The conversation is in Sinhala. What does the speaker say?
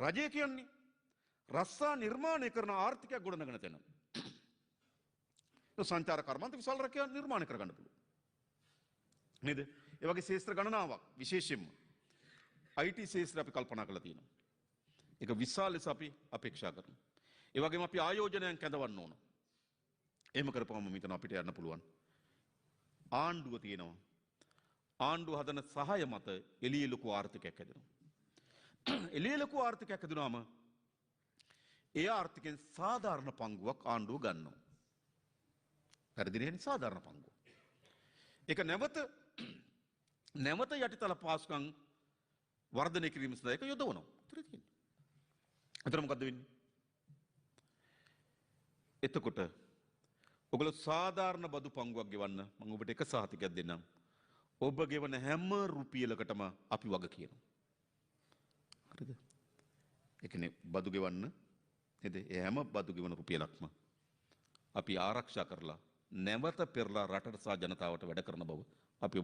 රජය කියන්නේ රස්සා නිර්මාණය කරන ආර්ථිකයක් ගොඩනගන තැන. සංචාර කර්මාන්ත විශාල රැකියාවක් නිර්මාණය කරගන්න පුළුවන්. නේද? ඒ වගේ ශේෂ්ත්‍ර ගණනාවක් විශේෂයෙන්ම IT ශේෂ්ත්‍රය අපි කල්පනා කරලා තියෙනවා. ඒක විශාල ලෙස අපි අපේක්ෂා කරනවා. ඒ වගේම අපි ආයෝජනයන් කැඳවන්න ඕන. එහෙම කරපුවම මෙතන අපිට යන්න පුළුවන්. ආණ්ඩුව තියෙනවා. ආණ්ඩුව හදන සහාය මත එළියේ ලොකු ආර්ථිකයක් හැදෙනවා. එළියේ ලොකු ආර්ථිකයක් හැදුනාම ඒ ආර්ථිකෙන් සාධාරණ පංගුවක් ආණ්ඩුව ගන්නවා. පරිදිනේ සාධාරණ පංගුව. ඒක නැවත යටිතල පාසුකම් වර්ධනය කිරීම සඳහා ඒක යොදවනවා. උත්තර තියෙන්නේ. එතන මොකද්ද වෙන්නේ? එතකොට ඔගොල්ලෝ සාධාරණ බදු පංගුවක් ගෙවන්න මම ඔබට එක සහතිකයක් දෙන්නම්. ඔබ ගෙවන හැම රුපියලකටම අපි වග කියනවා. හරිද? ඒ කියන්නේ බදු ගෙවන්න නේද? ඒ හැම බදු ගෙවන රුපියලක්ම අපි ආරක්ෂා කරලා නැවත පෙරලා රටට සහ ජනතාවට වැඩ කරන බව අපි